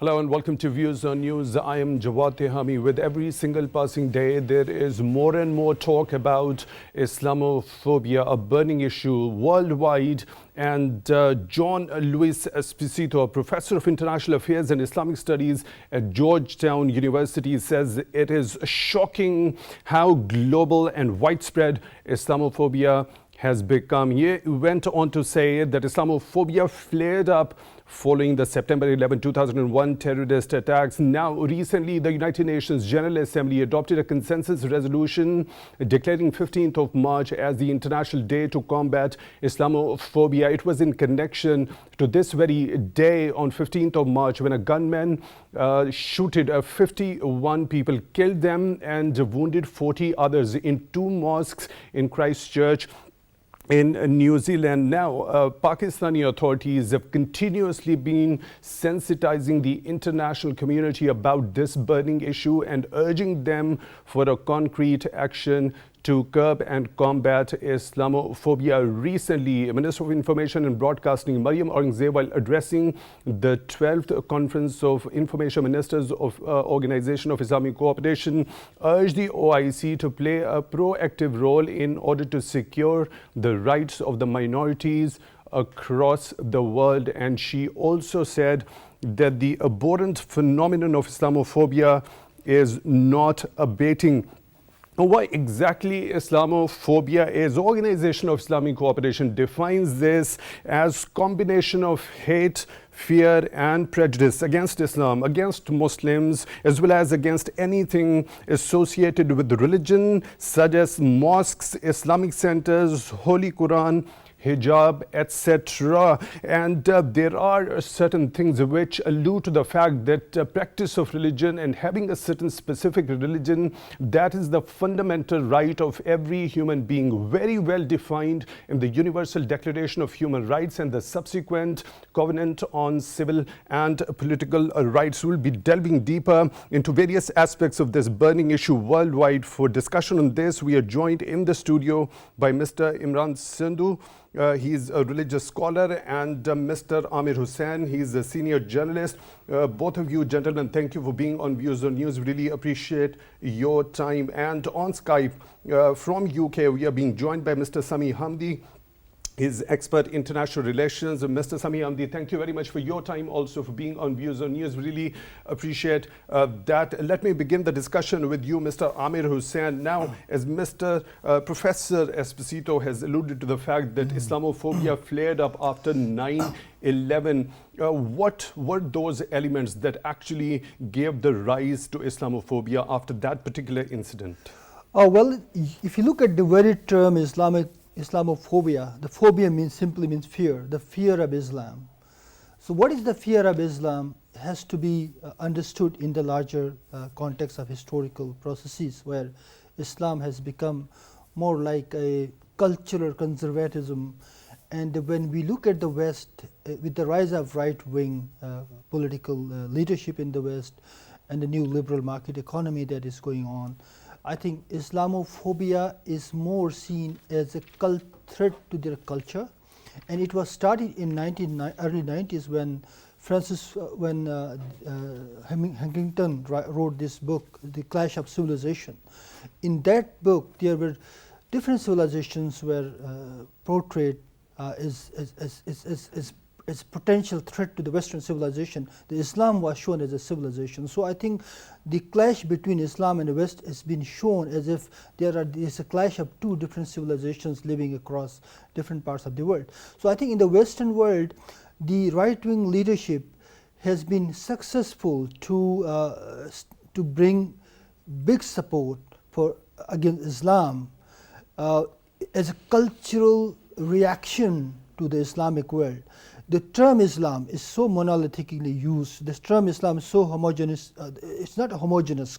Hello and welcome to Views on News. I am Jawad Tehami. With every single passing day, there is more and more talk about Islamophobia, a burning issue worldwide. And John Luis Esposito, a professor of international affairs and Islamic studies at Georgetown University, says it is shocking how global and widespread Islamophobia has become. He went on to say that Islamophobia flared up following the September 11, 2001 terrorist attacks. Now, recently, the United Nations General Assembly adopted a consensus resolution declaring 15th of March as the International Day to Combat Islamophobia. It was in connection to this very day on 15th of March when a gunman shooted 51 people, killed them and wounded 40 others in two mosques in Christchurch in New Zealand. Now, Pakistani authorities have continuously been sensitizing the international community about this burning issue and urging them for a concrete action to curb and combat Islamophobia. Recently, Minister of Information and Broadcasting Maryam Aurangzeb, while addressing the 12th Conference of Information Ministers of Organization of Islamic Cooperation, urged the OIC to play a proactive role in order to secure the rights of the minorities across the world. And she also said that the abhorrent phenomenon of Islamophobia is not abating. What exactly Islamophobia is? Organization of Islamic Cooperation defines this as combination of hate, fear and prejudice against Islam, against Muslims, as well as against anything associated with religion, such as mosques, Islamic centers, Holy Quran, hijab, etc. And there are certain things which allude to the fact that practice of religion and having a certain specific religion, that is the fundamental right of every human being, very well defined in the Universal Declaration of Human Rights and the subsequent Covenant on Civil and Political Rights. We'll be delving deeper into various aspects of this burning issue worldwide. For discussion on this, we are joined in the studio by Mr. Imran Sandhu. He's a religious scholar, and Mr. Amir Hussain, he's a senior journalist. Both of you gentlemen, thank you for being on Views on News. Really appreciate your time. And on Skype from UK, we are being joined by Mr. Sami Hamdi. He's expert international relations. Mr. Sami Hamdi, thank you very much for your time, also for being on Views on News. Really appreciate that. Let me begin the discussion with you, Mr. Amir Hussain. Now, as Mr. Professor Esposito has alluded to the fact that Islamophobia flared up after 9/11, what were those elements that actually gave the rise to Islamophobia after that particular incident? Well, if you look at the very term Islamophobia, the phobia simply means fear, the fear of Islam. So what is the fear of Islam has to be understood in the larger context of historical processes, where Islam has become more like a cultural conservatism. And when we look at the West, with the rise of right-wing political leadership in the West and the new liberal market economy that is going on, I think Islamophobia is more seen as a threat to their culture, and it was started in early 90s when Huntington wrote this book, The Clash of Civilization. In that book, there were different civilizations were portrayed as potential threat to the Western civilization. The Islam was shown as a civilization. So I think the clash between Islam and the West has been shown as if there is a clash of two different civilizations living across different parts of the world. So I think in the Western world, the right-wing leadership has been successful to bring big support against Islam as a cultural reaction to the Islamic world. The term Islam is so monolithically used. This term Islam is so homogeneous. It's not a homogeneous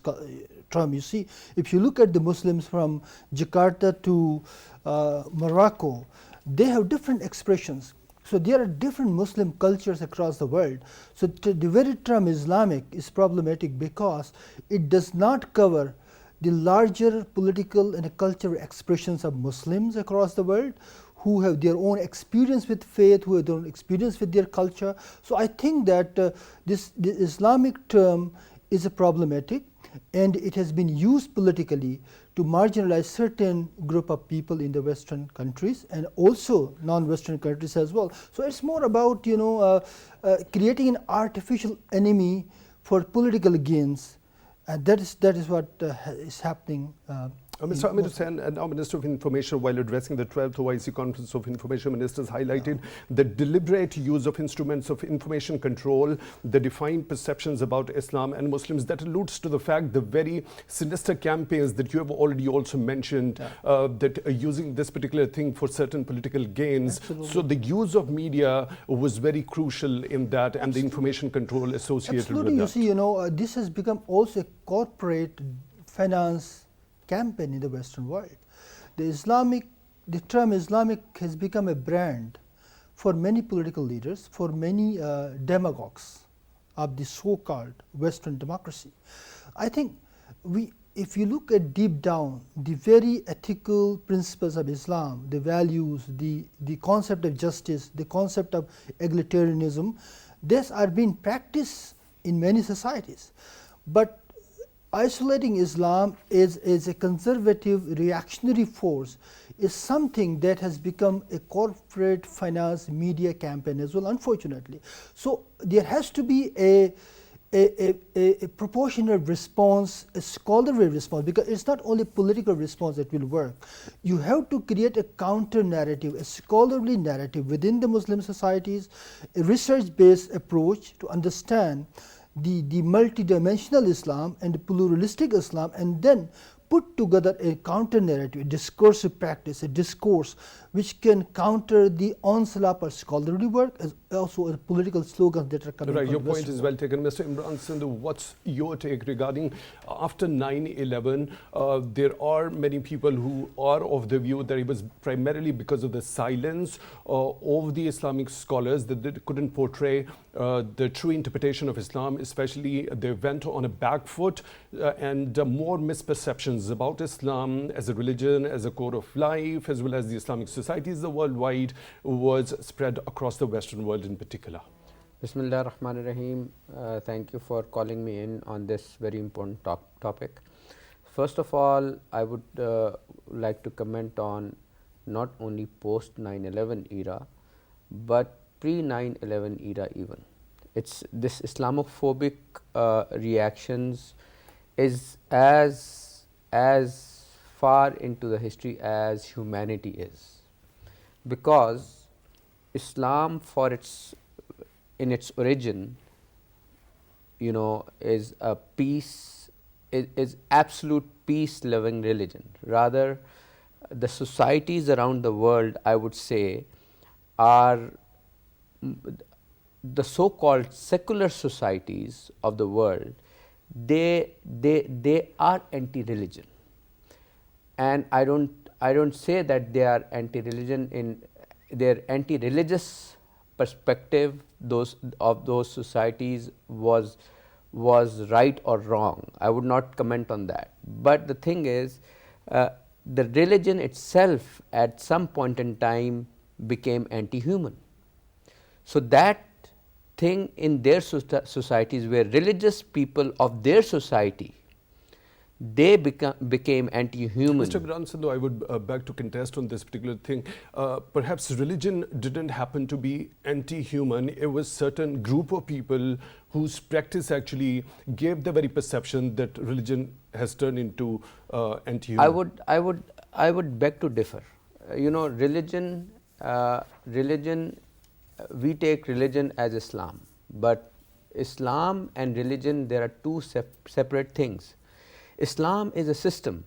term. You see, if you look at the Muslims from Jakarta to Morocco, they have different expressions. So there are different Muslim cultures across the world. So the very term Islamic is problematic because it does not cover the larger political and cultural expressions of Muslims across the world who have their own experience with faith, who have their own experience with their culture. So I think that this Islamic term is a problematic, and it has been used politically to marginalize certain group of people in the Western countries and also non-Western countries as well. So it's more about creating an artificial enemy for political gains, and that is what is happening. Mr. Amir Hussain, now Minister of Information, while addressing the 12th OIC Conference of Information Ministers, highlighted the deliberate use of instruments of information control, the defined perceptions about Islam and Muslims. That alludes to the fact the very sinister campaigns that you have already also mentioned, that are using this particular thing for certain political gains. Absolutely. So the use of media was very crucial in that, and the information control associated Absolutely. with that. You see, this has become also a corporate finance campaign in the Western world. The term Islamic has become a brand for many political leaders, for many demagogues of the so-called Western democracy. I think if you look at deep down, the very ethical principles of Islam, the values, the concept of justice, the concept of egalitarianism, these are being practiced in many societies. But isolating Islam is a conservative reactionary force is something that has become a corporate finance media campaign as well, unfortunately. So there has to be a proportionate response, a scholarly response, because it's not only political response that will work. You have to create a counter narrative, a scholarly narrative within the Muslim societies, a research-based approach to understand the multidimensional Islam and the pluralistic Islam, and then put together a counter narrative, a discursive practice, a discourse which can counter the onslaught of scholarly work as also political slogans that are coming from Your the point Western is world. well taken. Mr. Imran Sandhu, what's your take regarding after 9/11? There are many people who are of the view that it was primarily because of the silence of the Islamic scholars that they couldn't portray the true interpretation of Islam, especially they went on a back foot and more misperceptions about Islam as a religion, as a code of life, as well as the Islamic societies worldwide was spread across the Western world in particular. Bismillah ar-Rahman ar-Rahim. Thank you for calling me in on this very important topic. First of all, I would like to comment on not only post 9/11 era, but pre 9/11 era even. It's this Islamophobic reactions is as far into the history as humanity is, because Islam in its origin, is a peace, is absolute peace loving religion. Rather, the societies around the world, I would say, are the so-called secular societies of the world. They are anti-religion, and I don't say that they are anti-religion in their anti-religious perspective. Those societies was right or wrong. I would not comment on that. But the thing is, the religion itself at some point in time became anti-human. So that thing in their societies, where religious people of their society, they became anti-human. Mr. Sandhu, I would beg to contest on this particular thing. Perhaps religion didn't happen to be anti-human. It was certain group of people whose practice actually gave the very perception that religion has turned into anti-human. I would beg to differ. Religion. We take religion as Islam, but Islam and religion, there are two separate things. Islam is a system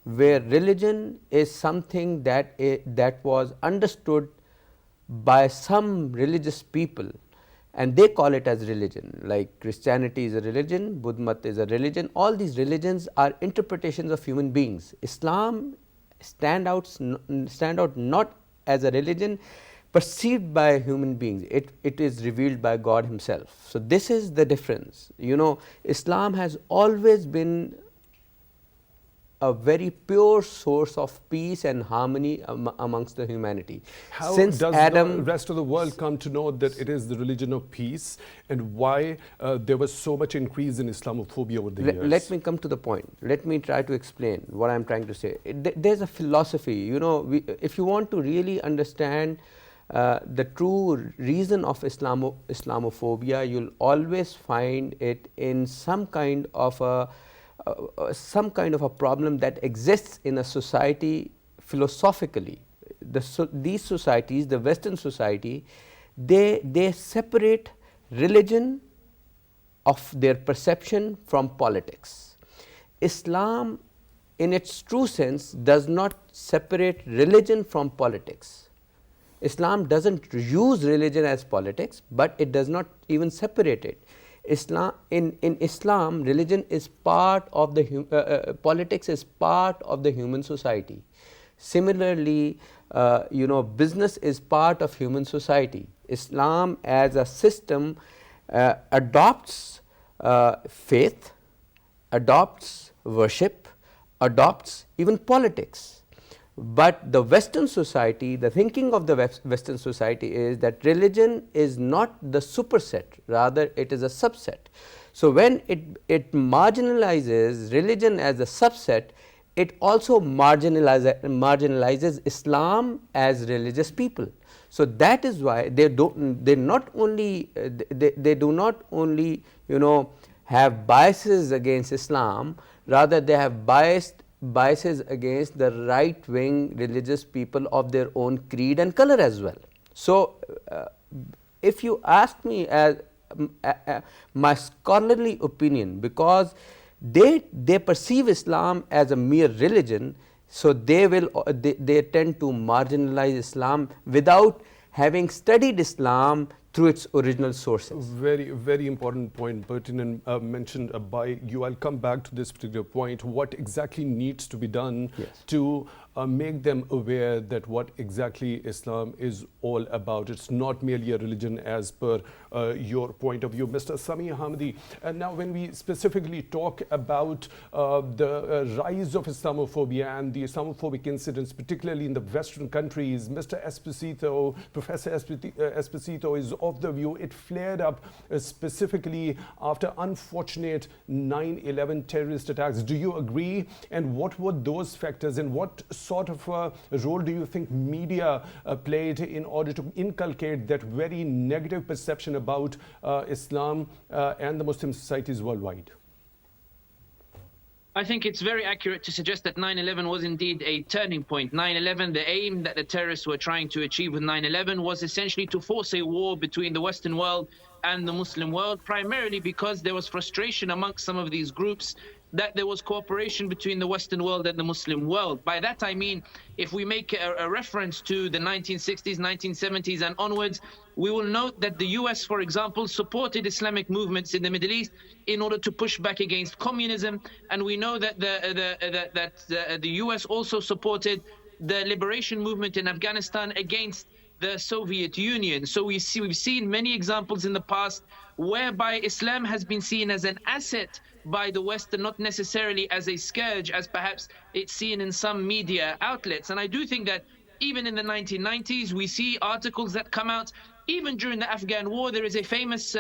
where religion is something that was understood by some religious people, and they call it as religion. Like Christianity is a religion, Buddhism is a religion. All these religions are interpretations of human beings. Islam stand out not as a religion perceived by human beings. It is revealed by God Himself. So this is the difference. Islam has always been a very pure source of peace and harmony amongst the humanity. How Since does Adam, the rest of the world come to know that it is the religion of peace, and why there was so much increase in Islamophobia over the years? Let me come to the point. Let me try to explain what I'm trying to say. There's a philosophy, you know, if you want to really understand the true reason of Islamophobia, you'll always find it in some kind of a problem that exists in a society philosophically. These societies, the Western society, they separate religion of their perception from politics. Islam, in its true sense, does not separate religion from politics. Islam doesn't use religion as politics, but it does not even separate it. In Islam, religion is part of the politics is part of the human society. Similarly, you know, business is part of human society. Islam as a system adopts faith, adopts worship, adopts even politics. But the Western society, the thinking of the Western society is that religion is not the superset, rather it is a subset. So when it marginalizes religion as a subset, it also marginalizes Islam as religious people. So that is why they do not only you know have biases against Islam, rather they have biases against the right wing religious people of their own creed and color as well. So if you ask me as my scholarly opinion, because they perceive Islam as a mere religion, so they tend to marginalize Islam without having studied Islam through its original sources. Very, very important point, pertinent, mentioned by you. I'll come back to this particular point. What exactly needs to be done to make them aware that what exactly Islam is all about? It's not merely a religion as per your point of view. Mr. Sami Hamdi, now when we specifically talk about the rise of Islamophobia and the Islamophobic incidents, particularly in the Western countries, Professor Esposito is of the view it flared up specifically after unfortunate 9/11 terrorist attacks. Do you agree? And what were those factors, and what sort of a role do you think media played in order to inculcate that very negative perception about Islam and the Muslim societies worldwide? I think it's very accurate to suggest that 9/11 was indeed a turning point. 9/11, the aim that the terrorists were trying to achieve with 9/11 was essentially to force a war between the Western world and the Muslim world, primarily because there was frustration amongst some of these groups that there was cooperation between the Western world and the Muslim world. By that I mean, if we make a reference to the 1960s, 1970s and onwards, we will note that the US, for example, supported Islamic movements in the Middle East in order to push back against communism. And we know that the US also supported the liberation movement in Afghanistan against the Soviet Union. So we've seen many examples in the past whereby Islam has been seen as an asset by the West and not necessarily as a scourge, as perhaps it's seen in some media outlets. And I do think that even in the 1990s, we see articles that come out. Even during the Afghan war, there is a famous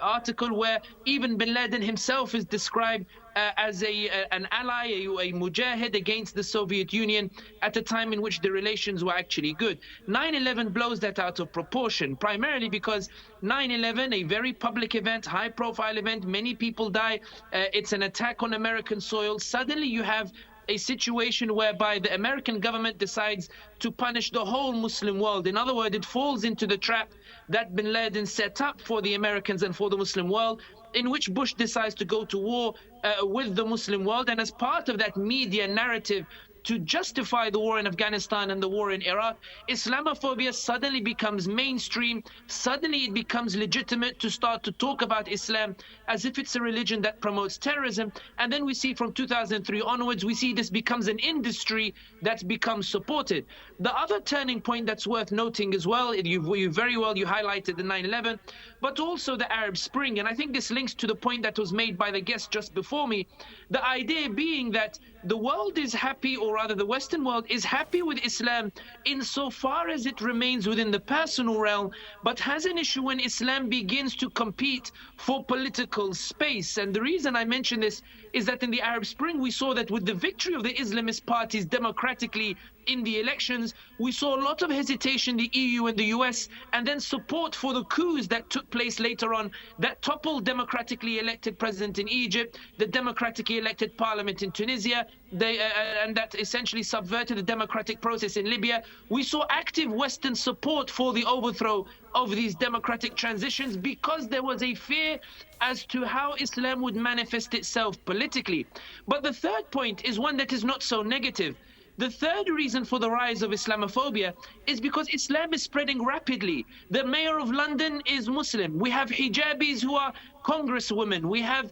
article where even bin Laden himself is described as an ally, a mujahid against the Soviet Union at a time in which the relations were actually good. 9/11 blows that out of proportion, primarily because 9/11, a very public event, high-profile event, many people die, it's an attack on American soil. Suddenly you have a situation whereby the American government decides to punish the whole Muslim world. In other words, it falls into the trap that bin Laden set up for the Americans and for the Muslim world, in which Bush decides to go to war with the Muslim world. And as part of that media narrative to justify the war in Afghanistan and the war in Iraq, Islamophobia suddenly becomes mainstream. Suddenly it becomes legitimate to start to talk about Islam as if it's a religion that promotes terrorism. And then we see from 2003 onwards, we see this becomes an industry that's become supported. The other turning point that's worth noting as well, you highlighted the 9/11, but also the Arab Spring. And I think this links to the point that was made by the guest just before me. The idea being that the world is happy, or rather the Western world is happy with Islam insofar as it remains within the personal realm, but has an issue when Islam begins to compete for political space. And the reason I mention this is that in the Arab Spring, we saw that with the victory of the Islamist parties democratically in the elections, we saw a lot of hesitation in the EU and the US, and then support for the coups that took place later on that toppled democratically elected president in Egypt, the democratically elected parliament in Tunisia, and that essentially subverted the democratic process in Libya. We saw active Western support for the overthrow of these democratic transitions because there was a fear as to how Islam would manifest itself politically. But the third point is one that is not so negative. The third reason for the rise of Islamophobia is because Islam is spreading rapidly. The mayor of London is Muslim. We have hijabis who are congresswomen. We have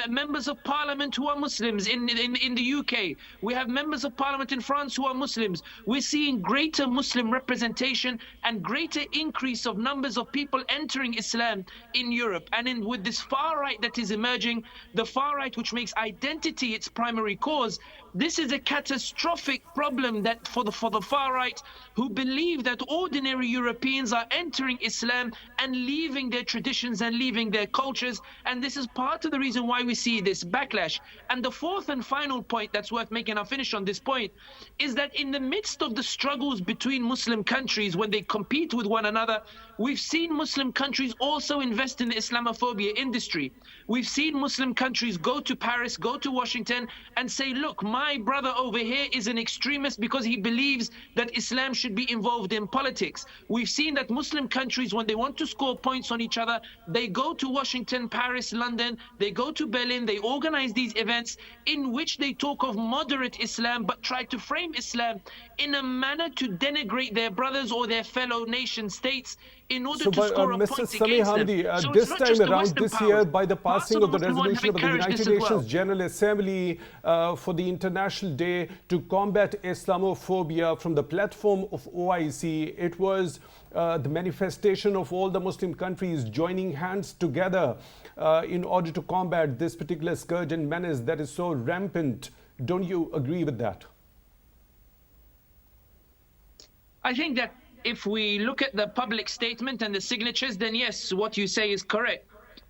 members of parliament who are Muslims in the UK. We have members of parliament in France who are Muslims. We're seeing greater Muslim representation and greater increase of numbers of people entering Islam in Europe. And with this far right that is emerging, the far right which makes identity its primary cause, this is a catastrophic problem that for the far right, who believe that ordinary Europeans are entering Islam and leaving their traditions and leaving their cultures. And this is part of the reason why we see this backlash. And the fourth and final point that's worth making, I'll finish on this point, is that in the midst of the struggles between Muslim countries when they compete with one another, we've seen Muslim countries also invest in the Islamophobia industry. We've seen Muslim countries go to Paris, go to Washington and say, look, my brother over here is an extremist because he believes that Islam should be involved in politics. We've seen that Muslim countries, when they want to score points on each other, they go to Washington, Paris, London, they go to Berlin, they organize these events in which they talk of moderate Islam, but try to frame Islam in a manner to denigrate their brothers or their fellow nation states in order to score a Mr. point Sami against Hamdi, them. So this it's not time just the around Western this powers. year, by the passing of the Muslim world resolution of have the encouraged United this as well. Nations General Assembly for the International Day to combat Islamophobia from the platform of OIC, it was the manifestation of all the Muslim countries joining hands together in order to combat this particular scourge and menace that is so rampant. Don't you agree with that? I think that if we look at the public statement and the signatures, then yes, what you say is correct.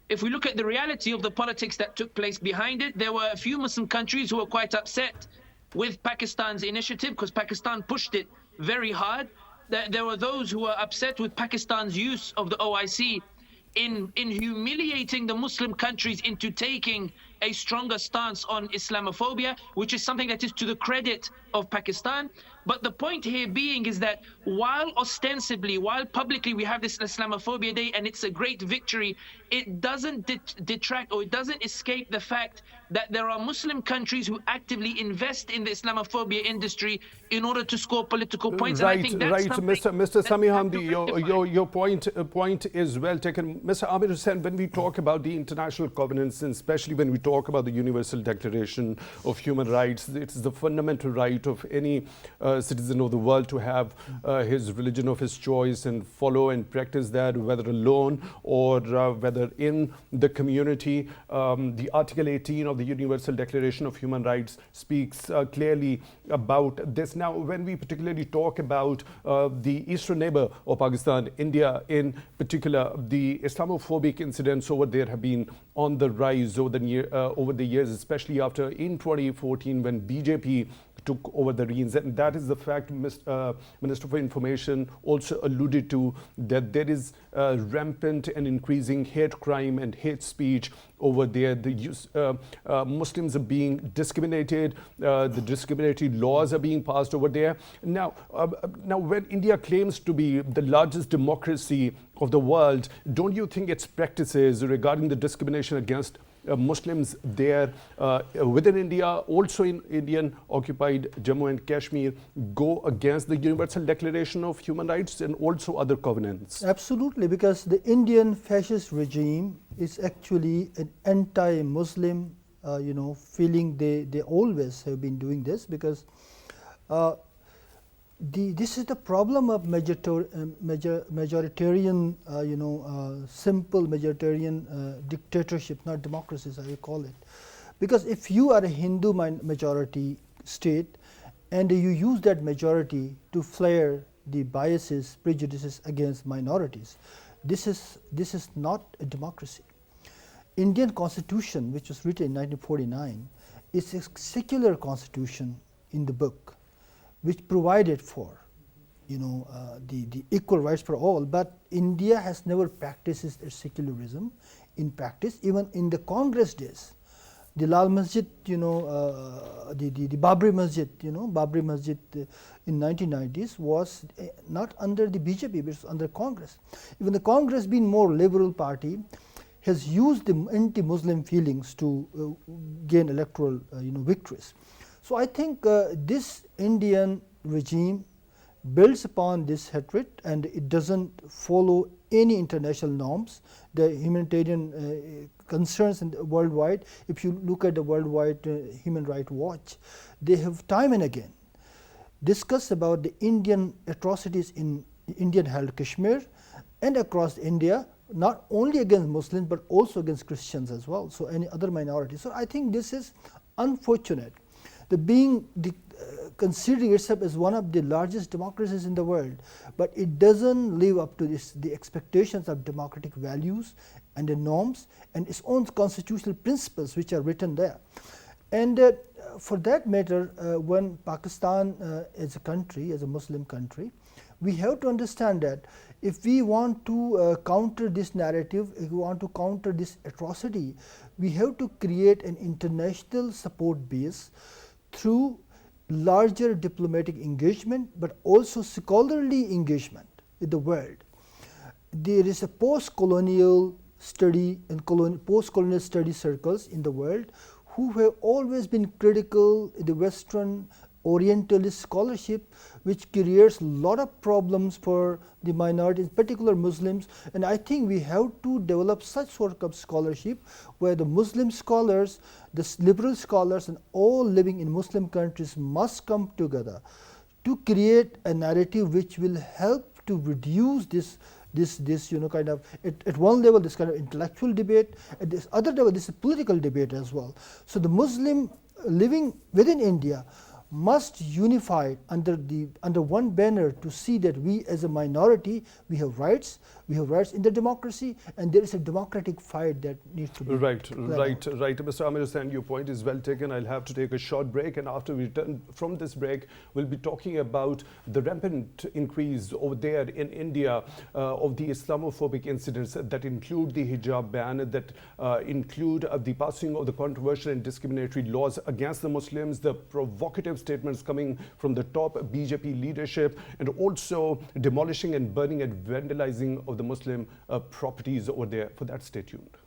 If we look at the reality of the politics that took place behind it, there were a few Muslim countries who were quite upset with Pakistan's initiative because Pakistan pushed it very hard. There were those who were upset with Pakistan's use of the OIC in humiliating the Muslim countries into taking a stronger stance on Islamophobia, which is something that is to the credit of Pakistan. But the point here being is that while ostensibly, while publicly we have this Islamophobia Day and it's a great victory, it doesn't detract or it doesn't escape the fact that there are Muslim countries who actively invest in the Islamophobia industry in order to score political points. Right, and I think that's Mr. Sami have to Hamdi, your point is well taken. Mr. Amir Hussain, when we talk about the international covenants, and especially when we talk about the Universal Declaration of Human Rights, it's the fundamental right of any citizen of the world to have his religion of his choice and follow and practice that, whether alone or whether in the community. The Article 18 of the Universal Declaration of Human Rights speaks clearly about this. Now, when we particularly talk about the eastern neighbor of Pakistan, India in particular, the Islamophobic incidents over there have been on the rise over the years, especially after in 2014 when BJP took over the reins. And that is the fact Minister for Information also alluded to, that there is rampant and increasing hate crime and hate speech over there. The Muslims are being discriminated, the discriminatory laws are being passed over there. Now when India claims to be the largest democracy of the world, don't you think its practices regarding the discrimination against Muslims there within India, also in Indian occupied Jammu and Kashmir, go against the Universal Declaration of Human Rights and also other covenants? Absolutely, because the Indian fascist regime is actually an anti-Muslim feeling. They always have been doing this, because this is the problem of majoritarian, simple majoritarian dictatorship, not democracies, I call it. Because if you are a Hindu majority state and you use that majority to flare the biases, prejudices against minorities, this is not a democracy. Indian Constitution, which was written in 1949, is a secular constitution in the book, which provided for the equal rights for all. But India has never practiced secularism in practice. Even in the Congress days, the Lal Masjid, the Babri Masjid, Babri Masjid in 1990s was not under the BJP, but it was under Congress. Even the Congress, being more liberal party, has used the anti-Muslim feelings to gain electoral victories. So I think this Indian regime builds upon this hatred, and it doesn't follow any international norms. The humanitarian concerns worldwide, if you look at the Worldwide Human Rights Watch, they have time and again discussed about the Indian atrocities in Indian held Kashmir and across India, not only against Muslims but also against Christians as well, so any other minorities. So I think this is unfortunate. Considering itself as one of the largest democracies in the world, but it doesn't live up to the expectations of democratic values and the norms and its own constitutional principles which are written there. And for that matter, when Pakistan as a country, as a Muslim country, we have to understand that if we want to counter this narrative, if we want to counter this atrocity, we have to create an international support base through larger diplomatic engagement, but also scholarly engagement with the world. There is a post-colonial study and post-colonial study circles in the world who have always been critical of the Western Orientalist scholarship, which creates a lot of problems for the minorities, in particular Muslims. And I think we have to develop such sort of scholarship where the Muslim scholars, the liberal scholars, and all living in Muslim countries must come together to create a narrative which will help to reduce this kind of, at one level, this kind of intellectual debate, at this other level, this is political debate as well. So the Muslim living within India must unify under one banner to see that we as a minority, we have rights in the democracy, and there is a democratic fight that needs to be right. Mr. Amir Hussain, your point is well taken. I'll have to take a short break, and after we return from this break, we'll be talking about the rampant increase over there in India of the Islamophobic incidents that include the hijab ban, that include the passing of the controversial and discriminatory laws against the Muslims, the provocative statements coming from the top BJP leadership, and also demolishing and burning and vandalizing of the Muslim properties over there. For that, stay tuned.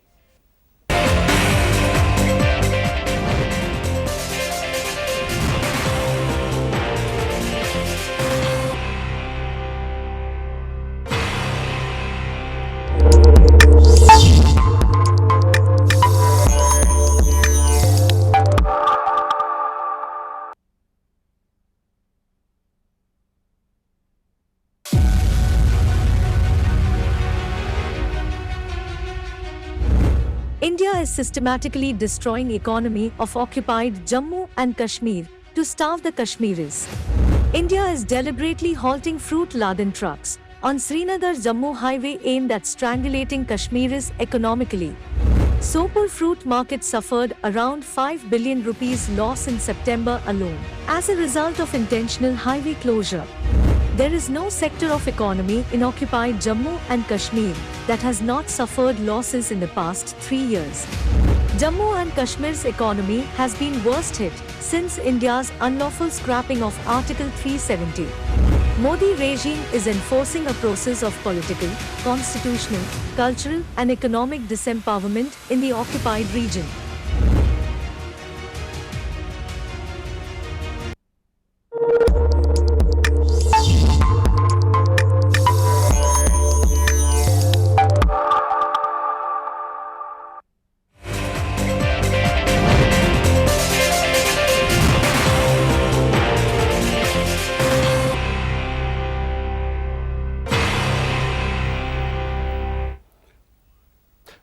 India is systematically destroying economy of occupied Jammu and Kashmir to starve the Kashmiris. India is deliberately halting fruit-laden trucks on Srinagar-Jammu highway aimed at strangulating Kashmiris economically. Sopur fruit market suffered around 5 billion rupees loss in September alone as a result of intentional highway closure. There is no sector of economy in occupied Jammu and Kashmir that has not suffered losses in the past 3 years. Jammu and Kashmir's economy has been worst hit since India's unlawful scrapping of Article 370. Modi regime is enforcing a process of political, constitutional, cultural and economic disempowerment in the occupied region.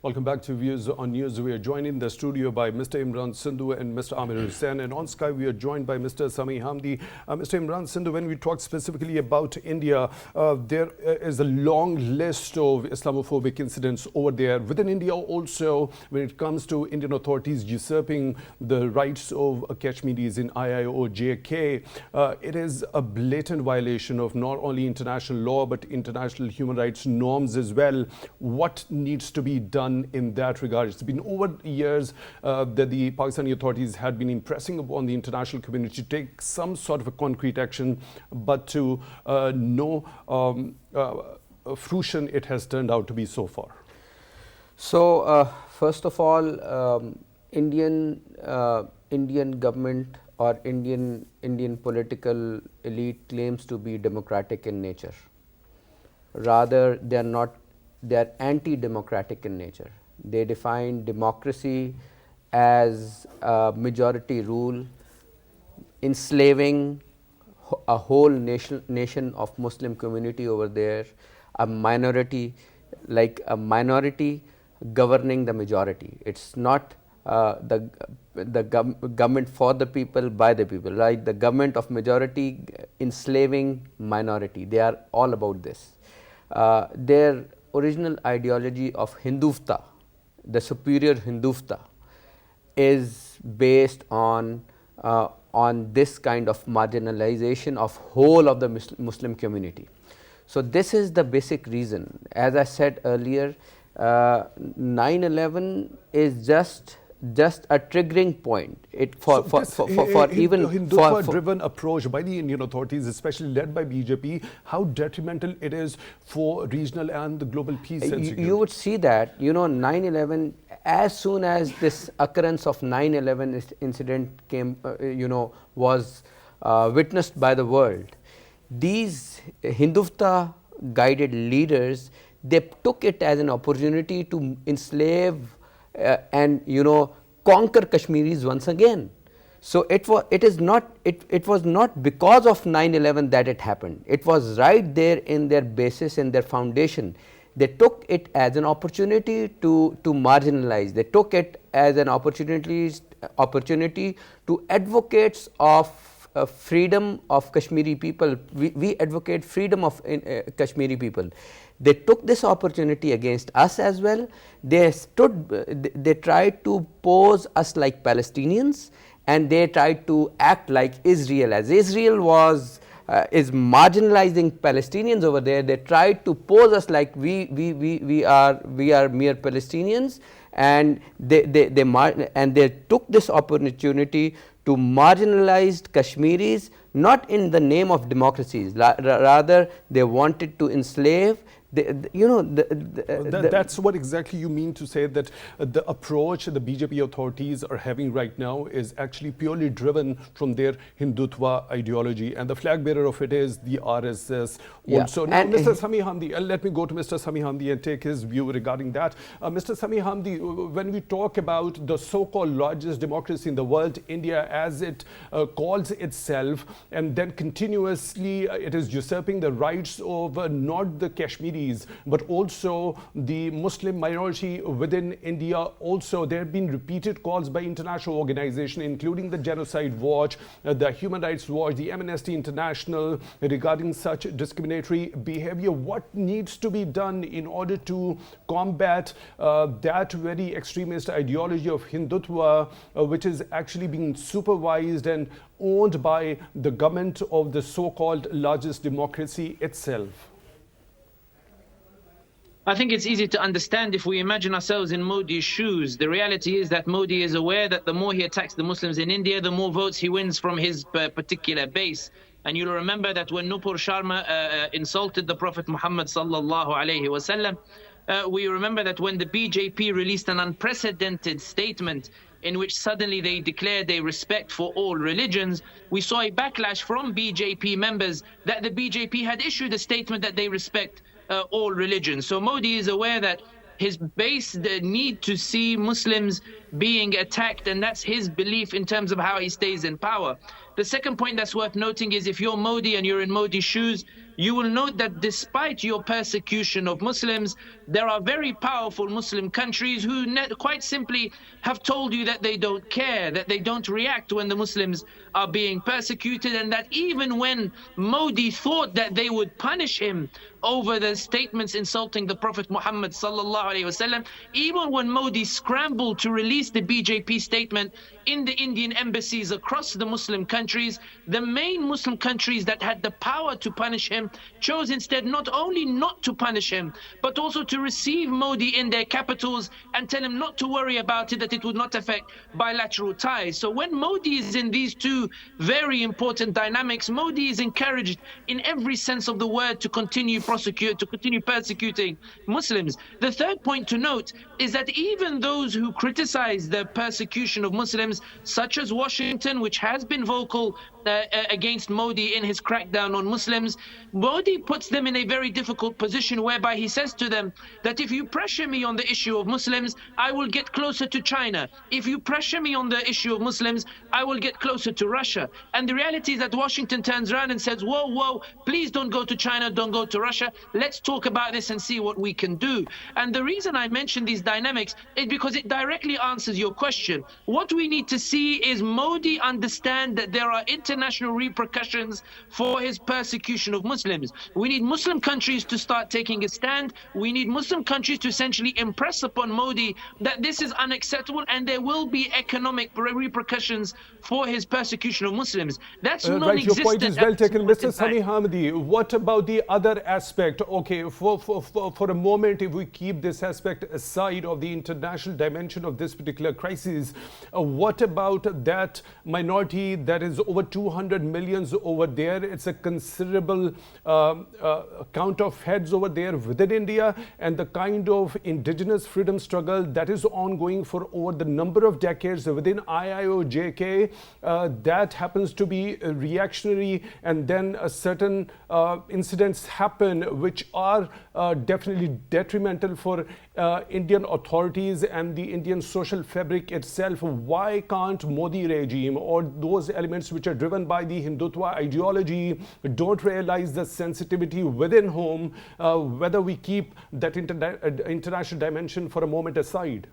Welcome back to Views on News. We are joined in the studio by Mr. Imran, Sandhu and Mr. Amir Hussain. And on Skype, we are joined by Mr. Sami, Hamdi. Mr. Imran, Sandhu, when we talk specifically about India, there is a long list of Islamophobic incidents over there. Within India also, when it comes to Indian authorities usurping the rights of Kashmiris in IIO-JK, it is a blatant violation of not only international law, but international human rights norms as well. What needs to be done in that regard? It's been over years that the Pakistani authorities had been impressing upon the international community to take some sort of a concrete action, but to no fruition it has turned out to be so far. So, first of all, Indian government or Indian political elite claims to be democratic in nature. Rather, they are not. They are anti-democratic in nature. They define democracy as majority rule, enslaving a whole nation of Muslim community over there, a minority, like a minority governing the majority. It's not the government for the people, by the people, like the government of majority enslaving minority. They are all about this. Their original ideology of Hindutva, the superior Hindutva, is based on this kind of marginalization of whole of the Muslim community. So this is the basic reason. As I said earlier, 9/11 is just a triggering point. Hindutva-driven approach by the Indian authorities, especially led by BJP, how detrimental it is for regional and the global peace and security. You would see that, 9/11, as soon as this occurrence of 9/11 incident came, was witnessed by the world, these Hindutva guided leaders, they took it as an opportunity to enslave and conquer Kashmiris once again. So it was not because of 9/11 that it happened. It was right there in their basis, in their foundation. They took it as an opportunity to marginalize. They took it as an opportunity to advocates of freedom of Kashmiri people. We advocate freedom of Kashmiri people. They took this opportunity against us as well. They tried to pose us like Palestinians, and they tried to act like Israel, as Israel is marginalizing Palestinians over there. They tried to pose us like we are mere Palestinians, and they took this opportunity to marginalize Kashmiris, not in the name of democracies. Rather, they wanted to enslave. That's what exactly you mean to say, that the approach the BJP authorities are having right now is actually purely driven from their Hindutva ideology, and the flag bearer of it is the RSS. Yeah. Also, now, Mr. Sami Hamdi, let me go to Mr. Sami Hamdi and take his view regarding that. Mr. Sami Hamdi, when we talk about the so-called largest democracy in the world, India, as it calls itself, and then continuously it is usurping the rights of not the Kashmiris, but also the Muslim minority within India. Also, there have been repeated calls by international organizations, including the Genocide Watch, the Human Rights Watch, the Amnesty International, regarding such discriminatory behavior. What needs to be done in order to combat that very extremist ideology of Hindutva, which is actually being supervised and owned by the government of the so-called largest democracy itself? I think it's easy to understand if we imagine ourselves in Modi's shoes. The reality is that Modi is aware that the more he attacks the Muslims in India, the more votes he wins from his particular base. And you'll remember that when Nupur Sharma insulted the Prophet Muhammad sallallahu alaihi wasallam, we remember that when the BJP released an unprecedented statement in which suddenly they declared their respect for all religions, we saw a backlash from BJP members that the BJP had issued a statement that they respect all religions. So Modi is aware that his base, the need to see Muslims being attacked, and that's his belief in terms of how he stays in power. The second point that's worth noting is if you're Modi and you're in Modi's shoes, you will note that despite your persecution of Muslims, there are very powerful Muslim countries who quite simply have told you that they don't care, that they don't react when the Muslims are being persecuted, and that even when Modi thought that they would punish him over the statements insulting the Prophet Muhammad sallallahu alaihi wasallam, even when Modi scrambled to release the BJP statement in the Indian embassies across the Muslim countries, the main Muslim countries that had the power to punish him chose instead not only not to punish him, but also to receive Modi in their capitals and tell him not to worry about it, that it would not affect bilateral ties. So when Modi is in these two very important dynamics, Modi is encouraged in every sense of the word to continue persecuting Muslims. The third point to note is that even those who criticize the persecution of Muslims, such as Washington, which has been vocal against Modi in his crackdown on Muslims, Modi puts them in a very difficult position whereby he says to them that if you pressure me on the issue of Muslims, I will get closer to China. If you pressure me on the issue of Muslims, I will get closer to Russia. And the reality is that Washington turns around and says, whoa, whoa, please don't go to China, don't go to Russia. Let's talk about this and see what we can do. And the reason I mention these dynamics is because it directly answers your question. What we need to see is Modi understand that there are international repercussions for his persecution of Muslims. We need Muslim countries to start taking a stand. We need Muslim countries to essentially impress upon Modi that this is unacceptable and there will be economic repercussions for his persecution of Muslims. That's right, non-existent. your point is well taken. Mr. Sami Hamdi, what about the other aspect? Okay, for a moment, if we keep this aspect aside of the international dimension of this particular crisis, what about that minority that is over 200 millions over there? It's a considerable count of heads over there within India, and the kind of indigenous freedom struggle that is ongoing for over the number of decades within IIOJK, that happens to be reactionary, and then certain incidents happen which are definitely detrimental for Indian authorities and the Indian social fabric itself. Why can't Modi regime or those elements which are driven by the Hindutva ideology don't realize the sensitivity within home, whether we keep that international dimension for a moment aside?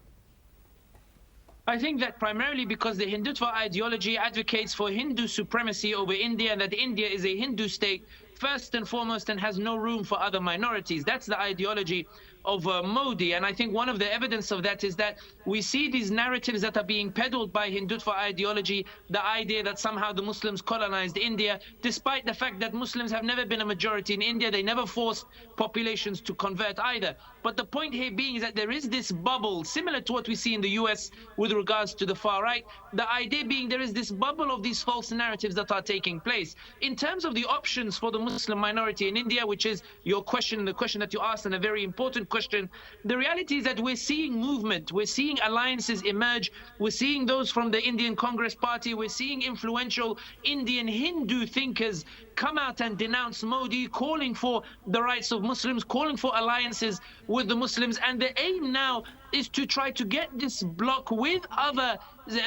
I think that primarily because the Hindutva ideology advocates for Hindu supremacy over India, and that India is a Hindu state first and foremost and has no room for other minorities. That's the ideology of Modi. And I think one of the evidence of that is that we see these narratives that are being peddled by Hindutva ideology, the idea that somehow the Muslims colonized India, despite the fact that Muslims have never been a majority in India. They never forced populations to convert either. But the point here being is that there is this bubble, similar to what we see in the US with regards to the far right. The idea being there is this bubble of these false narratives that are taking place. In terms of the options for the Muslim minority in India, which is your question, the question that you asked, and a very important question, the reality is that we're seeing movement, we're seeing alliances emerge, we're seeing those from the Indian Congress Party, we're seeing influential Indian Hindu thinkers come out and denounce Modi, calling for the rights of Muslims, calling for alliances with the Muslims. And the aim now is to try to get this bloc with other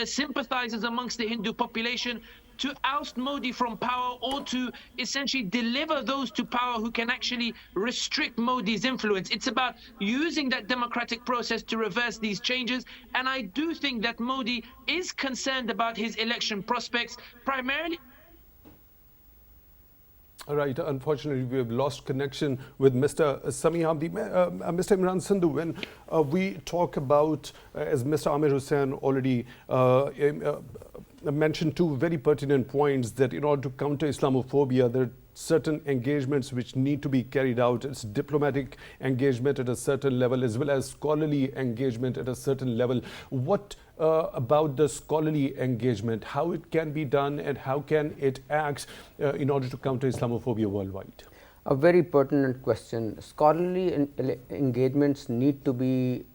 sympathizers amongst the Hindu population to oust Modi from power, or to essentially deliver those to power who can actually restrict Modi's influence. It's about using that democratic process to reverse these changes. And I do think that Modi is concerned about his election prospects, primarily. All right, unfortunately, we have lost connection with Mr. Sami Hamdi. Mr. Imran Sandhu, when we talk about, as Mr. Amir Hussain already mentioned two very pertinent points, that in order to counter Islamophobia, there are certain engagements which need to be carried out. It's diplomatic engagement at a certain level as well as scholarly engagement at a certain level. What about the scholarly engagement, how it can be done and how can it act in order to counter Islamophobia worldwide? A very pertinent question. Scholarly engagements need to be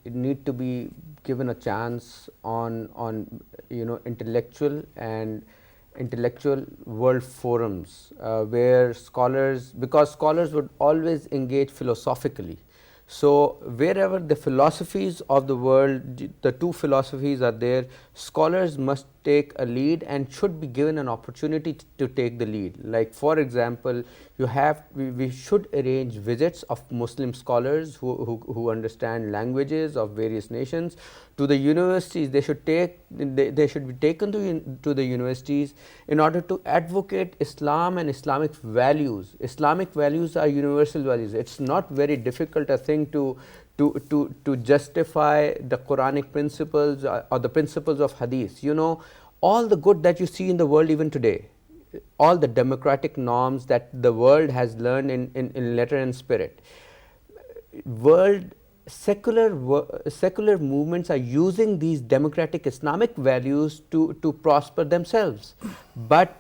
given a chance on intellectual world forums where scholars, because scholars would always engage philosophically. So wherever the philosophies of the world, the two philosophies are there, scholars must take a lead and should be given an opportunity to take the lead. Like for example, we should arrange visits of Muslim scholars who understand languages of various nations to the universities. They should be taken to the universities in order to advocate Islam and Islamic values. Islamic values are universal values. It's not very difficult a thing to justify the Quranic principles or the principles of Hadith. All the good that you see in the world even today, all the democratic norms that the world has learned in letter and spirit, secular movements are using these democratic Islamic values to prosper themselves. But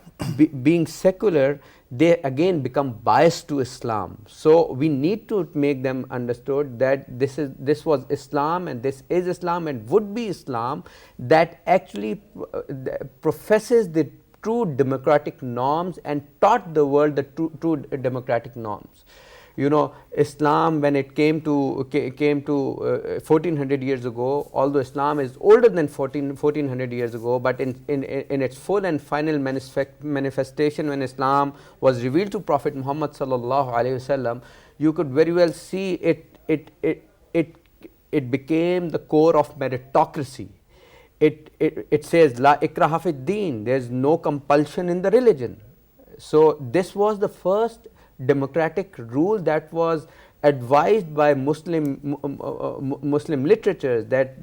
being secular, they again become biased to Islam. So we need to make them understood that this was Islam and this is Islam and would be Islam that actually professes the true democratic norms and taught the world the true democratic norms. Islam, when it came to 1400 years ago, although Islam is older than 1400 years ago, but in its full and final manifestation, when Islam was revealed to Prophet Muhammad sallallahu alaihi wasallam, you could very well see it became the core of meritocracy. It says la ikraha fid deen, there is no compulsion in the religion. So this was the first democratic rule that was advised by Muslim literatures, that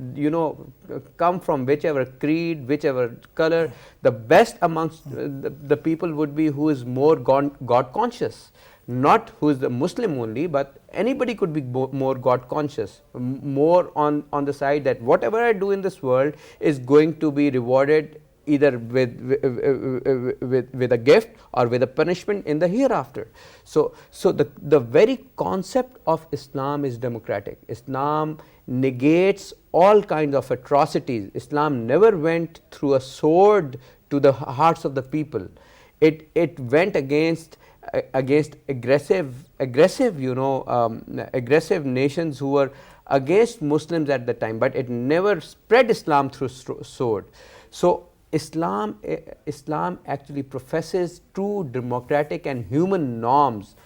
come from whichever creed, whichever color. The best amongst the people would be who is more God conscious, not who is the Muslim only, but anybody could be more God conscious, more on the side that whatever I do in this world is going to be rewarded either with a gift or with a punishment in the hereafter. So the very concept of Islam is democratic. Islam negates all kinds of atrocities. Islam never went through a sword to the hearts of the people. It went against aggressive nations who were against Muslims at the time, but it never spread Islam through sword. So Islam actually professes true democratic and human norms.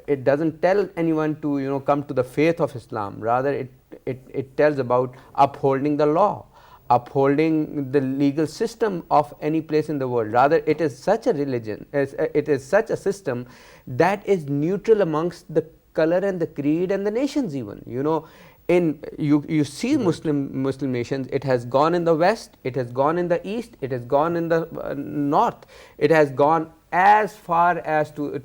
It doesn't tell anyone to come to the faith of Islam. Rather, it tells about upholding the law, upholding the legal system of any place in the world. Rather, it is such a religion, it is such a system that is neutral amongst the color and the creed and the nations even. You see Muslim nations, it has gone in the west, it has gone in the east, it has gone in the north, it has gone as far as to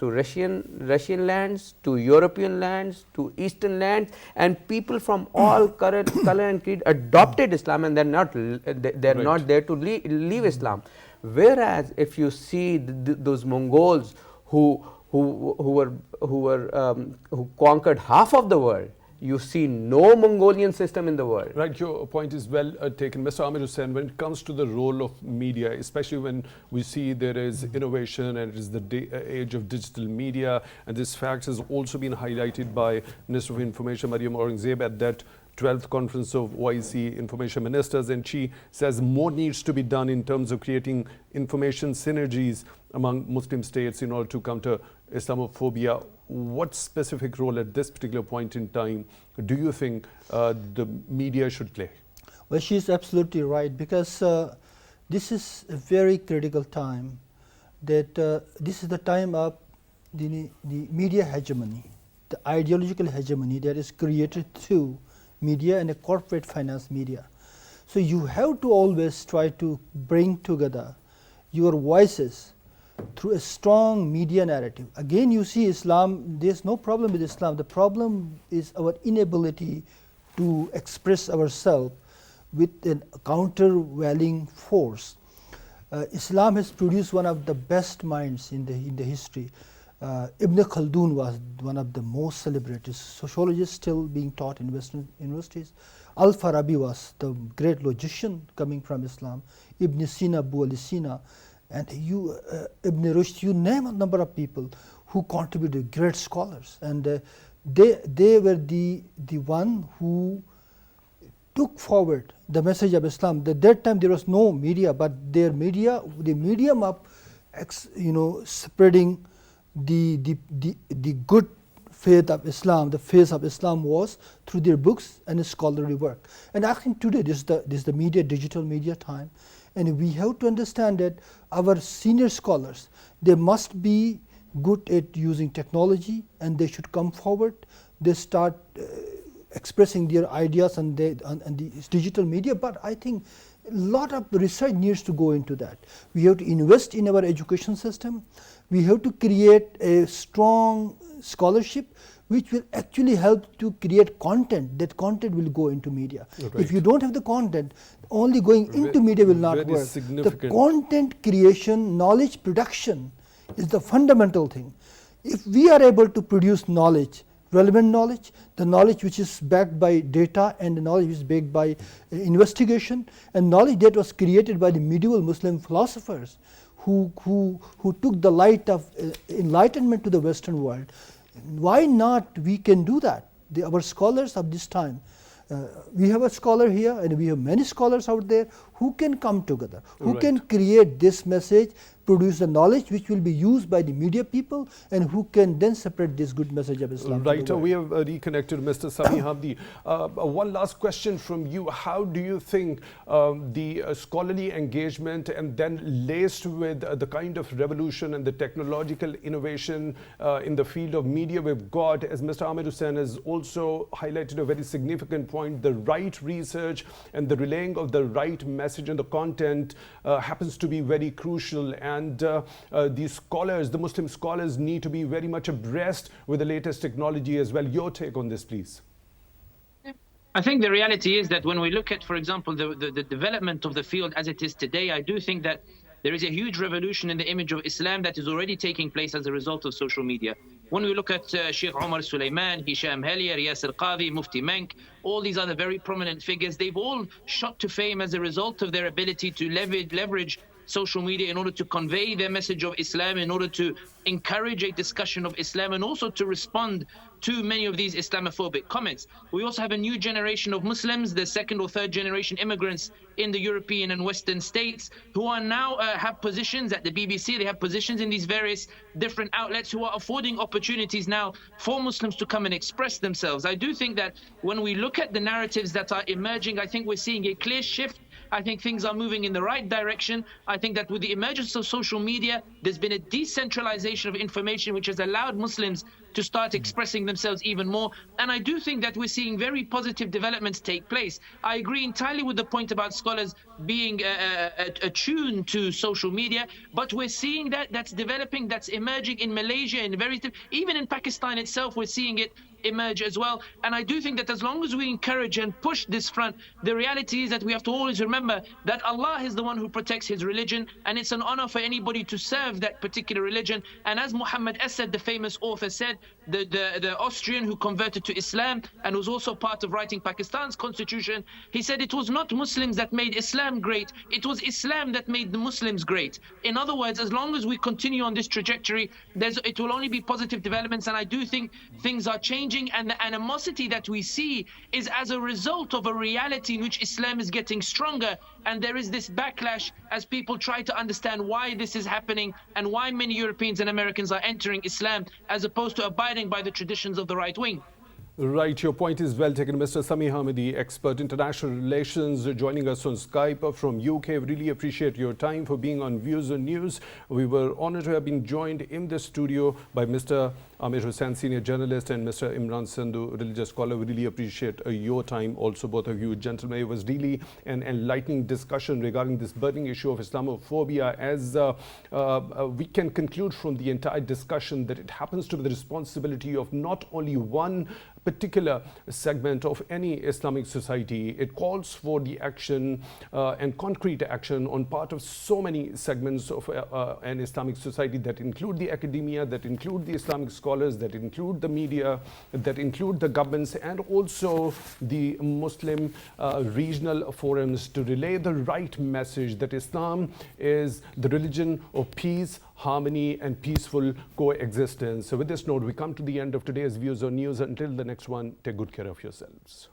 Russian lands, to European lands, to Eastern lands, and people from all color and creed adopted Islam, and they're not there to leave Islam. Whereas if you see those Mongols who conquered half of the world, you see no Mongolian system in the world. Right, your point is well taken. Mr. Amir Hussain, when it comes to the role of media, especially when we see there is innovation and it is the age of digital media, and this fact has also been highlighted by Minister of Information Maryam Aurangzeb at that 12th conference of OIC information ministers, and she says more needs to be done in terms of creating information synergies among Muslim states in order to counter Islamophobia. What specific role at this particular point in time do you think the media should play? Well, she's absolutely right, because this is a very critical time. That this is the time of the media hegemony, the ideological hegemony that is created through media and a corporate finance media. So you have to always try to bring together your voices through a strong media narrative. Again, you see Islam, there's no problem with Islam. The problem is our inability to express ourselves with a countervailing force. Islam has produced one of the best minds in the history. Ibn Khaldun was one of the most celebrated sociologists still being taught in Western universities. Al-Farabi was the great logician coming from Islam. Ibn Sina, Abu al-Sina, and Ibn Rushd, you name a number of people who contributed, great scholars. And they were the one who took forward the message of Islam. At that time there was no media, but their media, the medium of spreading the good faith of Islam, the faith of Islam was through their books and scholarly work. And I think today this is the media, digital media time, and we have to understand that our senior scholars, they must be good at using technology, and they should come forward. They start expressing their ideas on the digital media, but I think a lot of research needs to go into that. We have to invest in our education system. We have to create a strong scholarship which will actually help to create content. That content will go into media. Right. If you don't have the content, only going into media will not work. The content creation, knowledge production is the fundamental thing. If we are able to produce knowledge, relevant knowledge, the knowledge which is backed by data, and the knowledge which is backed by investigation, and knowledge that was created by the medieval Muslim philosophers who took the light of enlightenment to the Western world. Why not we can do that? Our scholars of this time, we have a scholar here and we have many scholars out there who can come together, who can create this message, produce the knowledge which will be used by the media people, and who can then spread this good message of Islam. Right, we have reconnected Mr. Sami. Hamdi. One last question from you. How do you think the scholarly engagement, and then laced with the kind of revolution and the technological innovation in the field of media we've got, as Mr. Amir Hussain has also highlighted a very significant point, the right research and the relaying of the right message and the content happens to be very crucial. And the scholars, the Muslim scholars, need to be very much abreast with the latest technology as well. Your take on this, please. I think the reality is that when we look at, for example, the development of the field as it is today, I do think that there is a huge revolution in the image of Islam that is already taking place as a result of social media. When we look at Sheikh Omar Sulaiman, Hisham Helia, Yasir Qadhi, Mufti Menk, all these other very prominent figures, they've all shot to fame as a result of their ability to leverage social media in order to convey their message of Islam, in order to encourage a discussion of Islam, and also to respond to many of these Islamophobic comments. We also have a new generation of Muslims, the second or third generation immigrants in the European and Western states, who are now have positions at the BBC, they have positions in these various different outlets, who are affording opportunities now for Muslims to come and express themselves. I do think that when we look at the narratives that are emerging, I think we're seeing a clear shift. I think things are moving in the right direction. I think that with the emergence of social media, there's been a decentralization of information which has allowed Muslims to start expressing themselves even more. And I do think that we're seeing very positive developments take place. I agree entirely with the point about scholars being attuned to social media, but we're seeing that's developing, that's emerging in Malaysia, even in Pakistan itself, we're seeing it emerge as well. And I do think that as long as we encourage and push this front, the reality is that we have to always remember that Allah is the one who protects his religion, and it's an honor for anybody to serve that particular religion. And as Muhammad Asad, the famous author, said, the Austrian who converted to Islam and was also part of writing Pakistan's constitution, he said it was not Muslims that made Islam great, it was Islam that made the Muslims great. In other words, as long as we continue on this trajectory, it will only be positive developments. And I do think things are changing, and the animosity that we see is as a result of a reality in which Islam is getting stronger, and there is this backlash as people try to understand why this is happening and why many Europeans and Americans are entering Islam as opposed to abiding by the traditions of the right wing. Right, your point is well taken. Mr. Sami Hamdi, expert international relations, joining us on Skype from UK. Really appreciate your time for being on Views on News. We were honored to have been joined in the studio by Mr. Amir Hussain, senior journalist, and Mr. Imran Sandhu, religious scholar. We really appreciate your time, also both of you gentlemen. It was really an enlightening discussion regarding this burning issue of Islamophobia. As we can conclude from the entire discussion that it happens to be the responsibility of not only one particular segment of any Islamic society. It calls for the action and concrete action on part of so many segments of an Islamic society that include the academia, that include the Islamic scholars, that include the media, that include the governments, and also the Muslim regional forums to relay the right message that Islam is the religion of peace, harmony, and peaceful coexistence. So with this note, we come to the end of today's Views on News. Until the next one, take good care of yourselves.